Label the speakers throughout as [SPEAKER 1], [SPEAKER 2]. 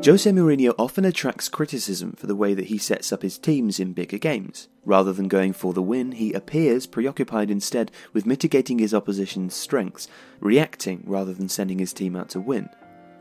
[SPEAKER 1] Jose Mourinho often attracts criticism for the way that he sets up his teams in bigger games. Rather than going for the win, he appears preoccupied instead with mitigating his opposition's strengths, reacting rather than sending his team out to win.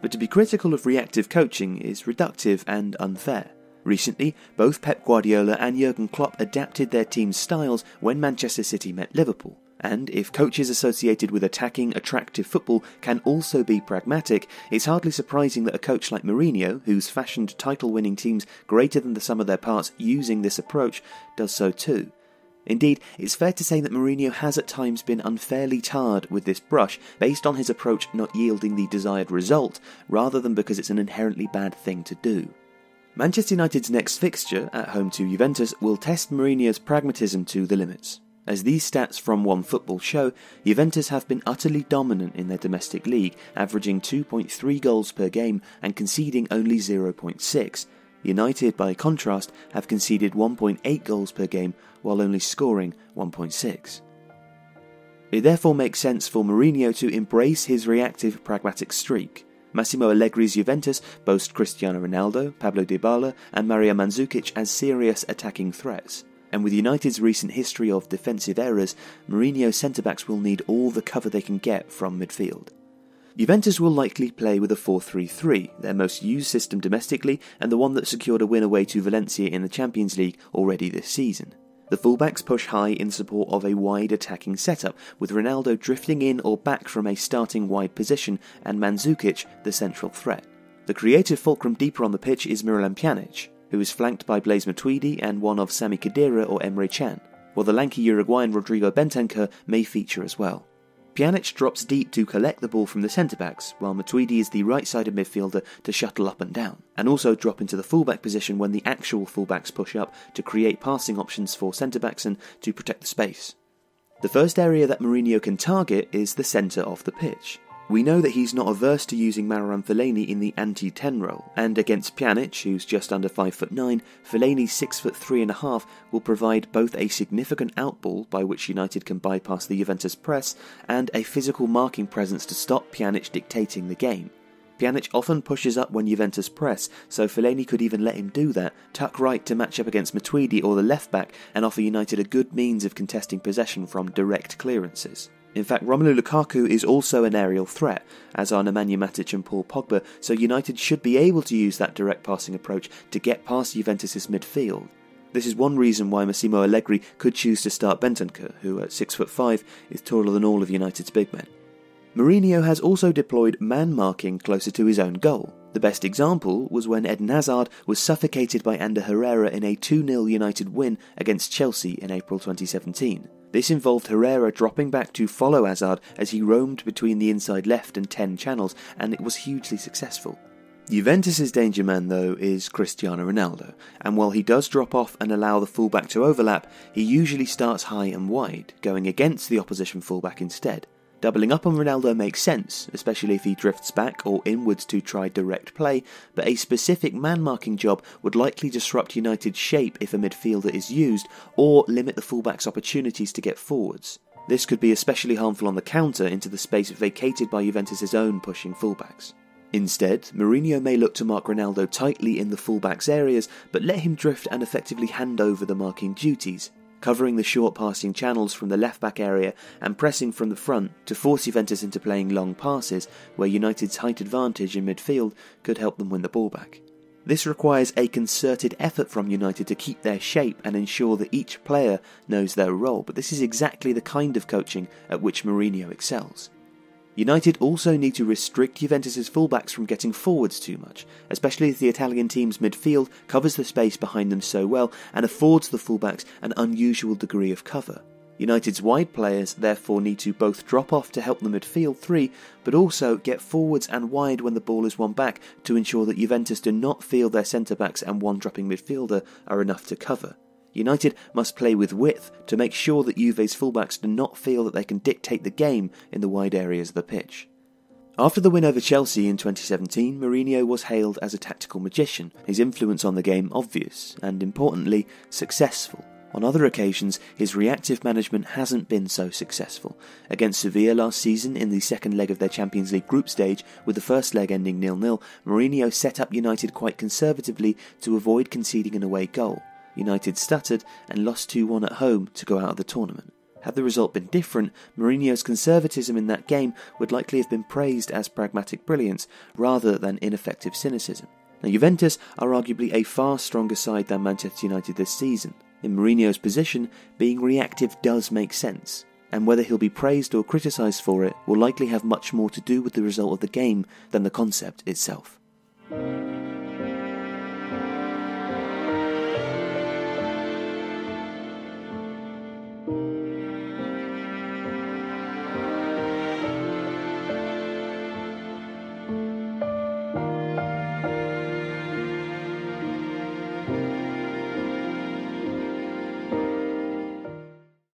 [SPEAKER 1] But to be critical of reactive coaching is reductive and unfair. Recently, both Pep Guardiola and Jurgen Klopp adapted their team's styles when Manchester City met Liverpool. And if coaches associated with attacking, attractive football can also be pragmatic, it's hardly surprising that a coach like Mourinho, who's fashioned title-winning teams greater than the sum of their parts using this approach, does so too. Indeed, it's fair to say that Mourinho has at times been unfairly tarred with this brush based on his approach not yielding the desired result, rather than because it's an inherently bad thing to do. Manchester United's next fixture, at home to Juventus, will test Mourinho's pragmatism to the limits. As these stats from OneFootball show, Juventus have been utterly dominant in their domestic league, averaging 2.3 goals per game and conceding only 0.6. United, by contrast, have conceded 1.8 goals per game while only scoring 1.6. It therefore makes sense for Mourinho to embrace his reactive pragmatic streak. Massimo Allegri's Juventus boast Cristiano Ronaldo, Pablo Dybala and Mario Mandzukic as serious attacking threats. And with United's recent history of defensive errors, Mourinho's centre-backs will need all the cover they can get from midfield. Juventus will likely play with a 4-3-3, their most used system domestically and the one that secured a win away to Valencia in the Champions League already this season. The fullbacks push high in support of a wide attacking setup, with Ronaldo drifting in or back from a starting wide position and Mandzukic the central threat. The creative fulcrum deeper on the pitch is Miralem Pjanic, who is flanked by Blaise Matuidi and one of Sami Khedira or Emre Can, while the lanky Uruguayan Rodrigo Bentancur may feature as well. Pjanic drops deep to collect the ball from the centre-backs, while Matuidi is the right-sided midfielder to shuttle up and down, and also drop into the fullback position when the actual fullbacks push up to create passing options for centre-backs and to protect the space. The first area that Mourinho can target is the centre of the pitch. We know that he's not averse to using Marouane Fellaini in the anti-10 role, and against Pjanic, who's just under 5'9", Fellaini's 6'3.5" will provide both a significant outball by which United can bypass the Juventus press, and a physical marking presence to stop Pjanic dictating the game. Pjanic often pushes up when Juventus press, so Fellaini could even let him do that, tuck right to match up against Matuidi or the left-back, and offer United a good means of contesting possession from direct clearances. In fact, Romelu Lukaku is also an aerial threat, as are Nemanja Matic and Paul Pogba, so United should be able to use that direct passing approach to get past Juventus' midfield. This is one reason why Massimo Allegri could choose to start Bentancur, who at 6'5" is taller than all of United's big men. Mourinho has also deployed man-marking closer to his own goal. The best example was when Eden Hazard was suffocated by Ander Herrera in a 2-0 United win against Chelsea in April 2017. This involved Herrera dropping back to follow Hazard as he roamed between the inside left and 10 channels, and it was hugely successful. Juventus' danger man, though, is Cristiano Ronaldo, and while he does drop off and allow the fullback to overlap, he usually starts high and wide, going against the opposition fullback instead. Doubling up on Ronaldo makes sense, especially if he drifts back or inwards to try direct play, but a specific man-marking job would likely disrupt United's shape if a midfielder is used, or limit the fullback's opportunities to get forwards. This could be especially harmful on the counter into the space vacated by Juventus' own pushing fullbacks. Instead, Mourinho may look to mark Ronaldo tightly in the fullback's areas, but let him drift and effectively hand over the marking duties, covering the short passing channels from the left-back area and pressing from the front to force Juventus into playing long passes, where United's height advantage in midfield could help them win the ball back. This requires a concerted effort from United to keep their shape and ensure that each player knows their role, but this is exactly the kind of coaching at which Mourinho excels. United also need to restrict Juventus' fullbacks from getting forwards too much, especially as the Italian team's midfield covers the space behind them so well and affords the fullbacks an unusual degree of cover. United's wide players therefore need to both drop off to help the midfield three, but also get forwards and wide when the ball is won back to ensure that Juventus do not feel their centre-backs and one dropping midfielder are enough to cover. United must play with width to make sure that Juve's fullbacks do not feel that they can dictate the game in the wide areas of the pitch. After the win over Chelsea in 2017, Mourinho was hailed as a tactical magician, his influence on the game obvious, and importantly, successful. On other occasions, his reactive management hasn't been so successful. Against Sevilla last season in the second leg of their Champions League group stage, with the first leg ending 0-0, Mourinho set up United quite conservatively to avoid conceding an away goal. United stuttered and lost 2-1 at home to go out of the tournament. Had the result been different, Mourinho's conservatism in that game would likely have been praised as pragmatic brilliance rather than ineffective cynicism. Now, Juventus are arguably a far stronger side than Manchester United this season. In Mourinho's position, being reactive does make sense, and whether he'll be praised or criticised for it will likely have much more to do with the result of the game than the concept itself.